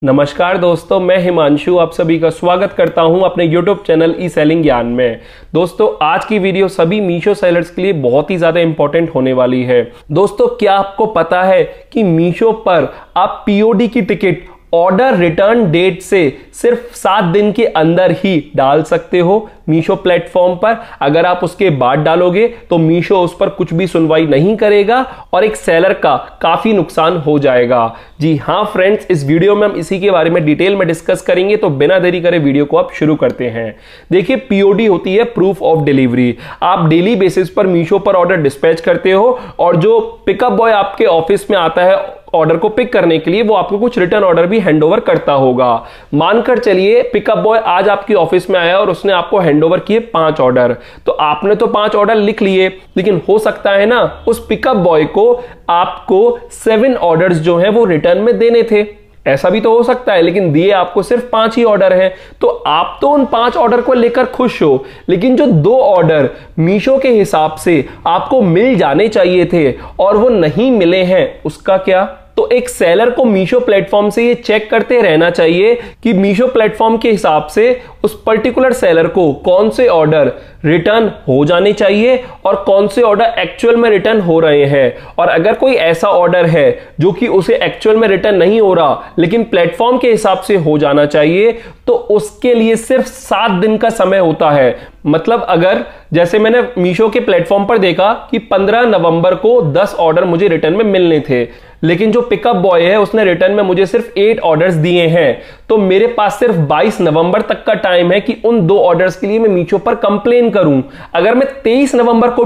नमस्कार दोस्तों, मैं हिमांशु आप सभी का स्वागत करता हूं अपने YouTube चैनल ई सेलिंग ज्ञान में। दोस्तों, आज की वीडियो सभी मीशो सेलर्स के लिए बहुत ही ज्यादा इंपॉर्टेंट होने वाली है। दोस्तों, क्या आपको पता है कि मीशो पर आप पीओडी की टिकट ऑर्डर रिटर्न डेट से सिर्फ 7 दिन के अंदर ही डाल सकते हो मीशो प्लेटफॉर्म पर। अगर आप उसके बाद डालोगे तो मीशो उस पर कुछ भी सुनवाई नहीं करेगा और एक सेलर का काफी नुकसान हो जाएगा। जी हां फ्रेंड्स, इस वीडियो में हम इसी के बारे में डिटेल में डिस्कस करेंगे, तो बिना देरी करे वीडियो को आप शुरू करते हैं। देखिए, पीओडी होती है प्रूफ ऑफ डिलीवरी। आप डेली बेसिस पर मीशो पर ऑर्डर डिस्पैच करते हो और जो पिकअप बॉय आपके ऑफिस में आता है ऑर्डर को पिक करने के लिए, वो आपको कुछ रिटर्न ऑर्डर भी हैंडओवर करता होगा। मानकर चलिए पिकअप बॉय आज आपके ऑफिस में आया और उसने आपको हैंडओवर किए 5 ऑर्डर। तो आपने तो 5 ऑर्डर लिख लिए, लेकिन हो सकता है ना उस पिकअप बॉय को आपको 7 ऑर्डर्स जो हैं वो रिटर्न में देने थे। ऐसा भी तो हो सकता है, लेकिन दिए आपको सिर्फ 5 ही ऑर्डर हैं। तो आप तो उन 5 ऑर्डर को लेकर खुश हो, लेकिन जो 2 ऑर्डर मीशो के हिसाब से आपको मिल जाने चाहिए थे और वो नहीं मिले हैं, उसका क्या? तो एक सेलर को मीशो प्लेटफॉर्म से ये चेक करते रहना चाहिए कि मीशो प्लेटफॉर्म के हिसाब से उस पर्टिकुलर सेलर को कौन से ऑर्डर रिटर्न हो जाने चाहिए और कौन से ऑर्डर एक्चुअल में रिटर्न हो रहे हैं। और अगर कोई ऐसा ऑर्डर है जो कि उसे एक्चुअल में रिटर्न नहीं हो रहा लेकिन प्लेटफॉर्म के हिसाब से हो जाना चाहिए, तो उसके लिए सिर्फ 7 दिन का समय होता है। मतलब अगर जैसे मैंने मीशो के प्लेटफॉर्म पर देखा कि 15 नवंबर को 10 ऑर्डर मुझे रिटर्न में मिलने थे, लेकिन जो पिकअप बॉय है उसने रिटर्न में मुझे सिर्फ 8 ऑर्डर्स दिए हैं। तो मेरे पास सिर्फ 22 नवंबर तक का टाइम है कि उन 2 ऑर्डर्स के लिए मैं मीशो पर कंप्लेन करूं। अगर मैं 23 नवंबर को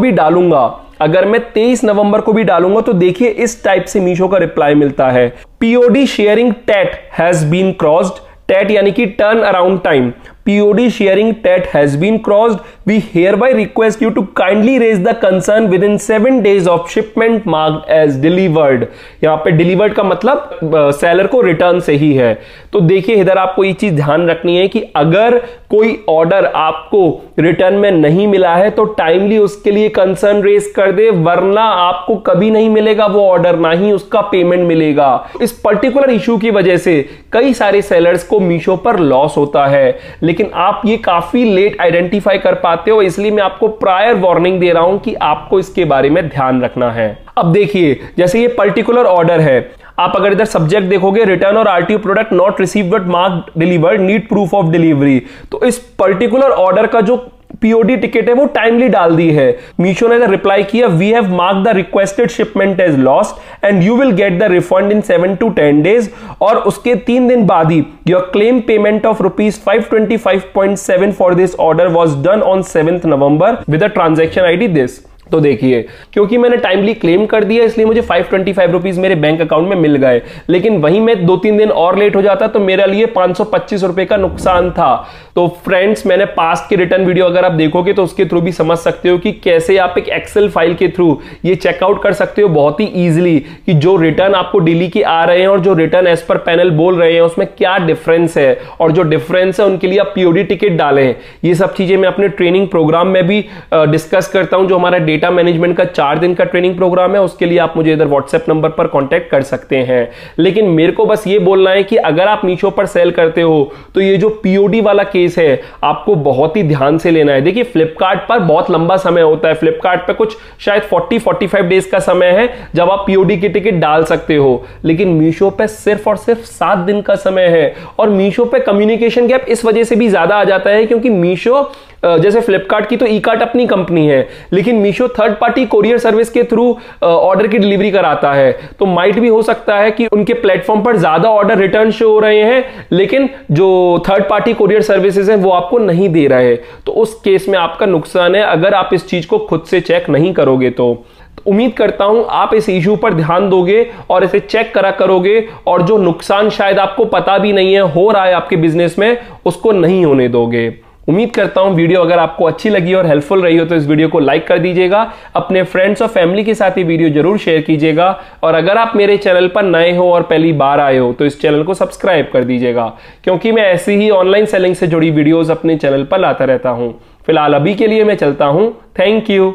भी डालूंगा तो देखिए इस टाइप से मीशो का रिप्लाई मिलता है, POD sharing TAT has been crossed. TAT यानी कि turn around time. POD sharing TAT has been crossed. We hereby request you to kindly raise the concern within 7 days of shipment marked as delivered. यहाँ पे delivered का मतलब seller को return से ही है। तो देखिए इधर आपको ये चीज ध्यान रखनी है कि अगर कोई ऑर्डर आपको रिटर्न में नहीं मिला है तो टाइमली उसके लिए कंसर्न रेज कर दे, वरना आपको कभी नहीं मिलेगा वो ऑर्डर, ना ही उसका पेमेंट मिलेगा। इस पर्टिकुलर इशू की वजह से कई सारे सेलर्स को मीशो पर लॉस होता है, लेकिन आप ये काफी लेट आइडेंटिफाई कर पाते हो, इसलिए मैं आपको प्रायर वार्निंग दे रहा हूं कि आपको इसके बारे में ध्यान रखना है। अब देखिए, जैसे ये पर्टिकुलर ऑर्डर है, आप अगर इधर सब्जेक्ट देखोगे रिटर्न और RTO product not received but marked delivered, need proof of delivery. तो इस पर्टिकुलर ऑर्डर का जो पीओडी टिकट है वो टाइमली डाल दी है। मीशो ने रिप्लाई किया, we have marked the requested shipment as lost and you will get the refund in 7 to 10 days। और उसके 3 दिन बाद ही your claim payment of ₹525.7 for this order was done on 7th November with a transaction ID this. तो देखिए, क्योंकि मैंने timely claim कर दिया इसलिए मुझे ₹525 मेरे बैंक अकाउंट में मिल गए, लेकिन वहीं मैं 2-3 दिन और लेट हो जाता तो मेरे लिए ₹525 का नुकसान था। तो फ्रेंड्स, मैंने पास्ट की रिटर्न वीडियो अगर आप देखोगे तो उसके थ्रू भी समझ सकते हो कि कैसे आप एक एक्सेल फाइल के थ्रू ये चेकआउट कर सकते हो बहुत ही ईजिली कि जो रिटर्न आपको डेली के आ रहे हैं और जो रिटर्न एज पर पैनल बोल रहे हैं उसमें क्या डिफरेंस है, और जो डिफरेंस है उनके लिए आप पीओडी टिकट डालें। ये सब चीजें मैं अपने ट्रेनिंग प्रोग्राम में भी डिस्कस करता हूं, जो हमारा डेटा मैनेजमेंट का 4 दिन का ट्रेनिंग प्रोग्राम है। उसके लिए आप मुझे इधर व्हाट्सएप नंबर पर कांटेक्ट कर सकते हैं। लेकिन मेरे को बस ये बोलना है कि अगर आप मीशो पर सेल करते हो तो ये जो पीओडी वाला केस है आपको बहुत ही ध्यान से लेना है। देखिए, फ्लिपकार्ट पर बहुत लंबा समय होता है, फ्लिपकार्ट पर कुछ शायद 40-45 डेज का समय है जब आप पीओडी की टिकट डाल सकते हो, लेकिन मीशो पे सिर्फ और सिर्फ 7 दिन का समय है। और मीशो पे कम्युनिकेशन गैप इस वजह से भी ज्यादा आ जाता है क्योंकि मीशो, जैसे फ्लिपकार्ट की तो ई-कार्ट अपनी कंपनी है, लेकिन Meesho third party courier service के थ्रू ऑर्डर की डिलीवरी कराता है। तो माइट भी हो सकता है कि उनके प्लेटफॉर्म पर ज्यादा ऑर्डर रिटर्न शो हो रहे हैं, लेकिन जो थर्ड पार्टी कोरियर सर्विसेज हैं वो आपको नहीं दे रहे। तो उस केस में आपका नुकसान है अगर आप इस चीज को खुद से चेक नहीं करोगे। तो उम्मीद करता हूं आप इस इशू पर ध्यान दोगे और इसे चेक करा करोगे, और जो नुकसान शायद आपको पता भी नहीं है हो रहा है आपके बिजनेस में, उसको नहीं होने दोगे। उम्मीद करता हूं वीडियो अगर आपको अच्छी लगी और हेल्पफुल रही हो तो इस वीडियो को लाइक कर दीजिएगा, अपने फ्रेंड्स और फैमिली के साथ ये वीडियो जरूर शेयर कीजिएगा, और अगर आप मेरे चैनल पर नए हो और पहली बार आए हो तो इस चैनल को सब्सक्राइब कर दीजिएगा, क्योंकि मैं ऐसी ही ऑनलाइन सेलिंग से जुड़ी वीडियोस अपने चैनल पर लाता रहता हूं। फिलहाल अभी के लिए मैं चलता हूं। Thank you.